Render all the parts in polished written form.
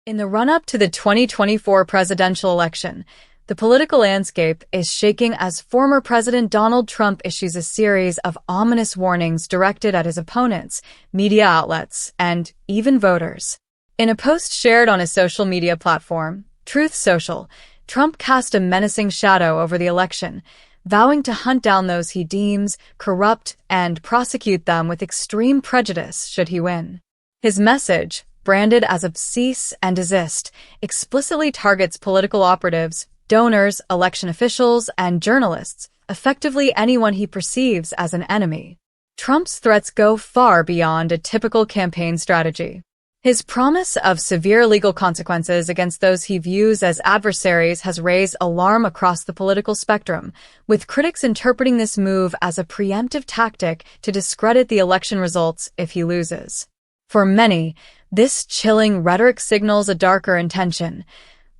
In the run-up to the 2024 presidential election, the political landscape is shaking as former President Donald Trump issues a series of ominous warnings directed at his opponents, media outlets, and even voters. In a post shared on his social media platform, Truth Social, Trump cast a menacing shadow over the election, vowing to hunt down those he deems corrupt and prosecute them with extreme prejudice should he win. His message, branded as of cease and desist, explicitly targets political operatives, donors, election officials, and journalists, effectively anyone he perceives as an enemy. Trump's threats go far beyond a typical campaign strategy. His promise of severe legal consequences against those he views as adversaries has raised alarm across the political spectrum, with critics interpreting this move as a preemptive tactic to discredit the election results if he loses. For many, this chilling rhetoric signals a darker intention,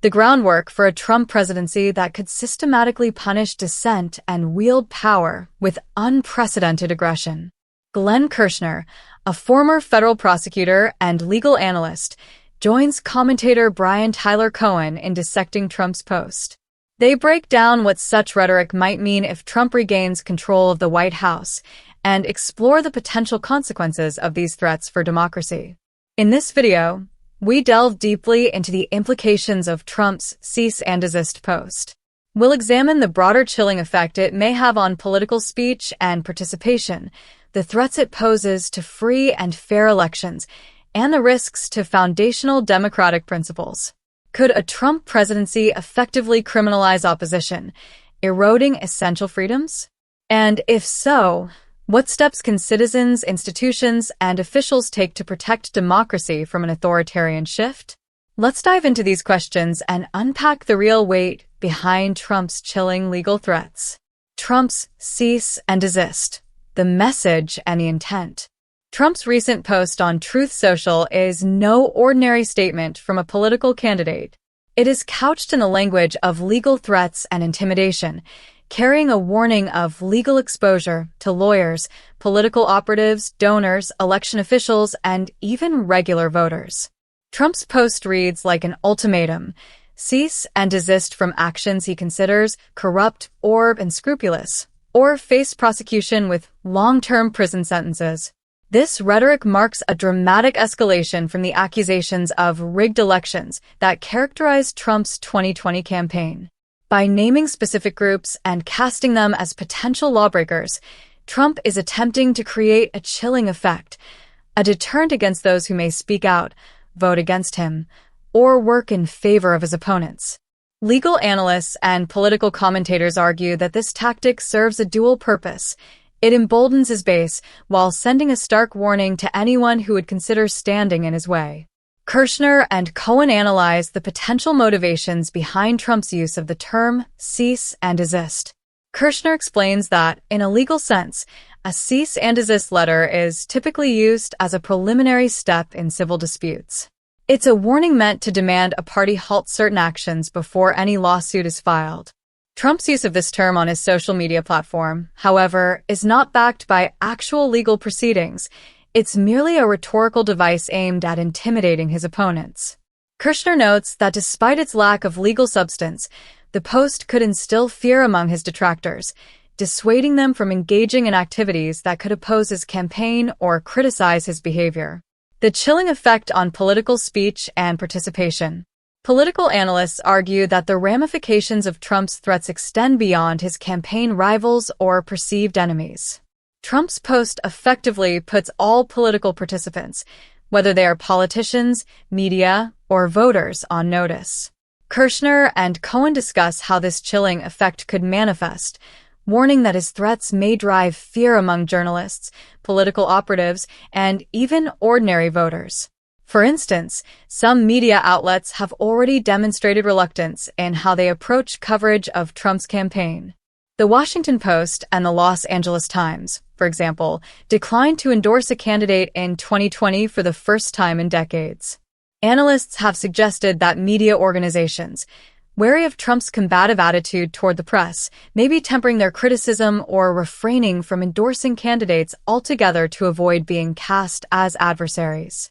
the groundwork for a Trump presidency that could systematically punish dissent and wield power with unprecedented aggression. Glenn Kirshner, a former federal prosecutor and legal analyst, joins commentator Brian Tyler Cohen in dissecting Trump's post. They break down what such rhetoric might mean if Trump regains control of the White House and explore the potential consequences of these threats for democracy. In this video, we delve deeply into the implications of Trump's cease and desist post. We'll examine the broader chilling effect it may have on political speech and participation, the threats it poses to free and fair elections, and the risks to foundational democratic principles. Could a Trump presidency effectively criminalize opposition, eroding essential freedoms? And if so, what steps can citizens, institutions, and officials take to protect democracy from an authoritarian shift? Let's dive into these questions and unpack the real weight behind Trump's chilling legal threats. Trump's cease and desist, the message and the intent. Trump's recent post on Truth Social is no ordinary statement from a political candidate. It is couched in the language of legal threats and intimidation, carrying a warning of legal exposure to lawyers, political operatives, donors, election officials, and even regular voters. Trump's post reads like an ultimatum: cease and desist from actions he considers corrupt or unscrupulous, or face prosecution with long-term prison sentences. This rhetoric marks a dramatic escalation from the accusations of rigged elections that characterized Trump's 2020 campaign. By naming specific groups and casting them as potential lawbreakers, Trump is attempting to create a chilling effect, a deterrent against those who may speak out, vote against him, or work in favor of his opponents. Legal analysts and political commentators argue that this tactic serves a dual purpose. It emboldens his base while sending a stark warning to anyone who would consider standing in his way. Kirshner and Cohen analyze the potential motivations behind Trump's use of the term cease and desist. Kirshner explains that, in a legal sense, a cease and desist letter is typically used as a preliminary step in civil disputes. It's a warning meant to demand a party halt certain actions before any lawsuit is filed. Trump's use of this term on his social media platform, however, is not backed by actual legal proceedings. It's merely a rhetorical device aimed at intimidating his opponents. Kirshner notes that despite its lack of legal substance, the post could instill fear among his detractors, dissuading them from engaging in activities that could oppose his campaign or criticize his behavior. The chilling effect on political speech and participation. Political analysts argue that the ramifications of Trump's threats extend beyond his campaign rivals or perceived enemies. Trump's post effectively puts all political participants, whether they are politicians, media, or voters, on notice. Kirshner and Cohen discuss how this chilling effect could manifest, warning that his threats may drive fear among journalists, political operatives, and even ordinary voters. For instance, some media outlets have already demonstrated reluctance in how they approach coverage of Trump's campaign. The Washington Post and the Los Angeles Times, for example, declined to endorse a candidate in 2020 for the first time in decades. Analysts have suggested that media organizations, wary of Trump's combative attitude toward the press, may be tempering their criticism or refraining from endorsing candidates altogether to avoid being cast as adversaries.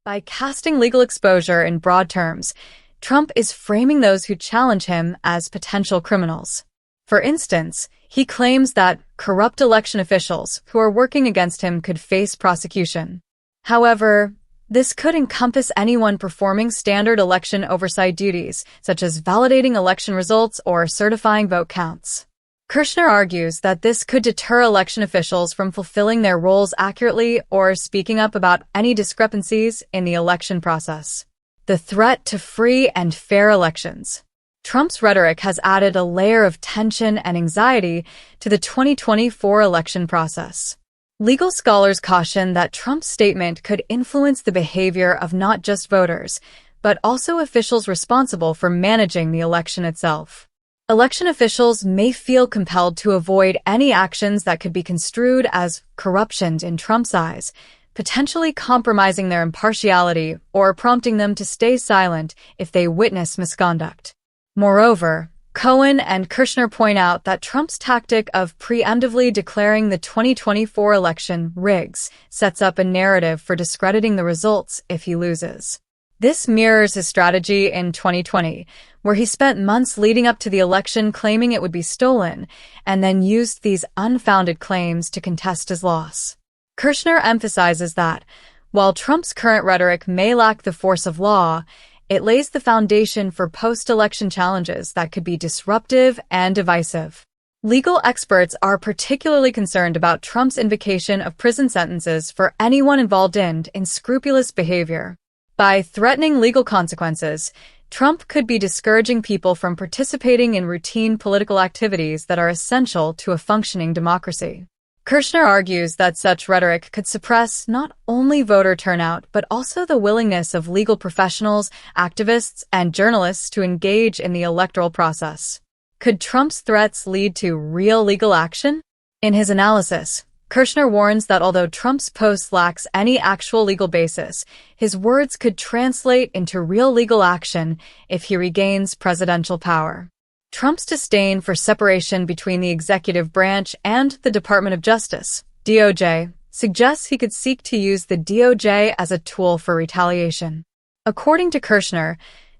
By casting legal exposure in broad terms, Trump is framing those who challenge him as potential criminals. For instance, he claims that corrupt election officials who are working against him could face prosecution. However, this could encompass anyone performing standard election oversight duties, such as validating election results or certifying vote counts. Kirshner argues that this could deter election officials from fulfilling their roles accurately or speaking up about any discrepancies in the election process. The threat to free and fair elections. Trump's rhetoric has added a layer of tension and anxiety to the 2024 election process. Legal scholars caution that Trump's statement could influence the behavior of not just voters, but also officials responsible for managing the election itself. Election officials may feel compelled to avoid any actions that could be construed as corruption in Trump's eyes, potentially compromising their impartiality or prompting them to stay silent if they witness misconduct. Moreover, Cohen and Kirshner point out that Trump's tactic of preemptively declaring the 2024 election rigged sets up a narrative for discrediting the results if he loses. This mirrors his strategy in 2020, where he spent months leading up to the election claiming it would be stolen, and then used these unfounded claims to contest his loss. Kirshner emphasizes that, while Trump's current rhetoric may lack the force of law, it lays the foundation for post-election challenges that could be disruptive and divisive. Legal experts are particularly concerned about Trump's invocation of prison sentences for anyone involved in unscrupulous behavior. By threatening legal consequences, Trump could be discouraging people from participating in routine political activities that are essential to a functioning democracy. Kirshner argues that such rhetoric could suppress not only voter turnout but also the willingness of legal professionals, activists, and journalists to engage in the electoral process. Could Trump's threats lead to real legal action? In his analysis, Kirshner warns that although Trump's post lacks any actual legal basis, his words could translate into real legal action if he regains presidential power. Trump's disdain for separation between the executive branch and the Department of Justice, DOJ, suggests he could seek to use the DOJ as a tool for retaliation. According to Kirshner,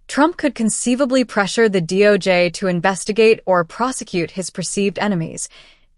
Trump could conceivably pressure the DOJ to investigate or prosecute his perceived enemies,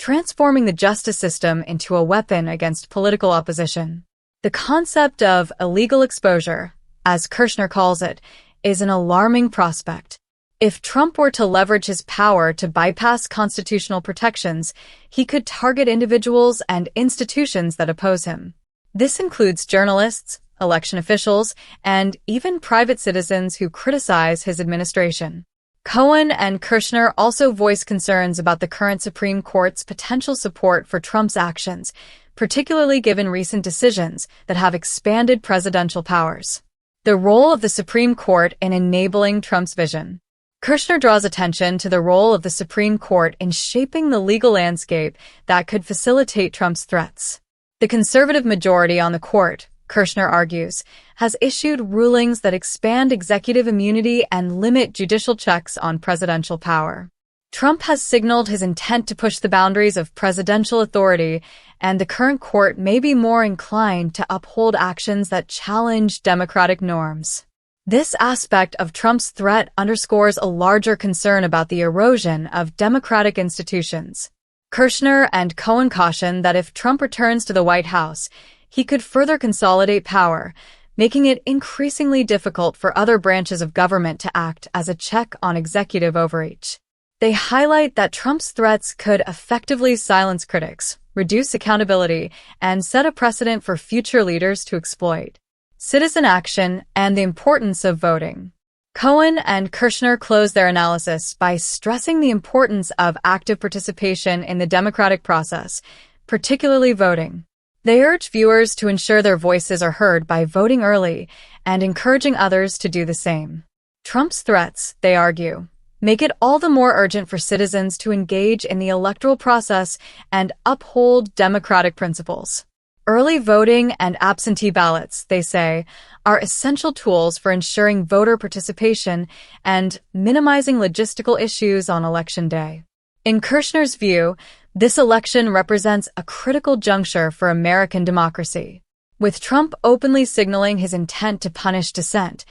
transforming the justice system into a weapon against political opposition. The concept of illegal exposure, as Kirshner calls it, is an alarming prospect. If Trump were to leverage his power to bypass constitutional protections, he could target individuals and institutions that oppose him. This includes journalists, election officials, and even private citizens who criticize his administration. Cohen and Kirshner also voice concerns about the current Supreme Court's potential support for Trump's actions, particularly given recent decisions that have expanded presidential powers. The role of the Supreme Court in enabling Trump's vision. Kirshner draws attention to the role of the Supreme Court in shaping the legal landscape that could facilitate Trump's threats. The conservative majority on the court, Kirshner argues, has issued rulings that expand executive immunity and limit judicial checks on presidential power. Trump has signaled his intent to push the boundaries of presidential authority, and the current court may be more inclined to uphold actions that challenge democratic norms. This aspect of Trump's threat underscores a larger concern about the erosion of democratic institutions. Kirshner and Cohen caution that if Trump returns to the White House, he could further consolidate power, making it increasingly difficult for other branches of government to act as a check on executive overreach. They highlight that Trump's threats could effectively silence critics, reduce accountability, and set a precedent for future leaders to exploit. Citizen action and the importance of voting. Cohen and Kirshner close their analysis by stressing the importance of active participation in the democratic process, particularly voting. They urge viewers to ensure their voices are heard by voting early and encouraging others to do the same. Trump's threats, they argue, make it all the more urgent for citizens to engage in the electoral process and uphold democratic principles. Early voting and absentee ballots, they say, are essential tools for ensuring voter participation and minimizing logistical issues on Election Day. In Kirshner's view, this election represents a critical juncture for American democracy. With Trump openly signaling his intent to punish dissent,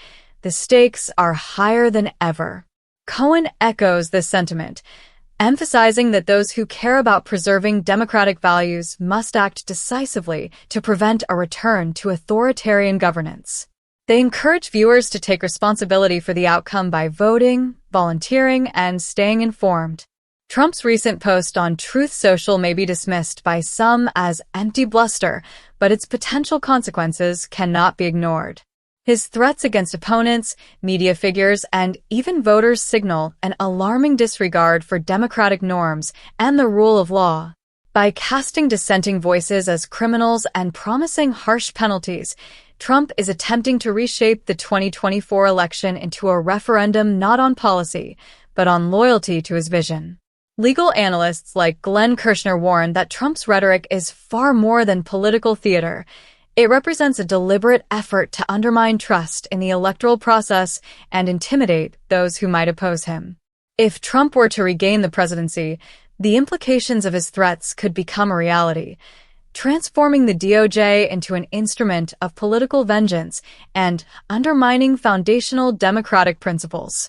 the stakes are higher than ever. Cohen echoes this sentiment, emphasizing that those who care about preserving democratic values must act decisively to prevent a return to authoritarian governance. They encourage viewers to take responsibility for the outcome by voting, volunteering, and staying informed. Trump's recent post on Truth Social may be dismissed by some as empty bluster, but its potential consequences cannot be ignored. His threats against opponents, media figures, and even voters signal an alarming disregard for democratic norms and the rule of law. By casting dissenting voices as criminals and promising harsh penalties, Trump is attempting to reshape the 2024 election into a referendum not on policy, but on loyalty to his vision. Legal analysts like Glenn Kirshner warn that Trump's rhetoric is far more than political theater. It represents a deliberate effort to undermine trust in the electoral process and intimidate those who might oppose him. If Trump were to regain the presidency, the implications of his threats could become a reality, transforming the DOJ into an instrument of political vengeance and undermining foundational democratic principles.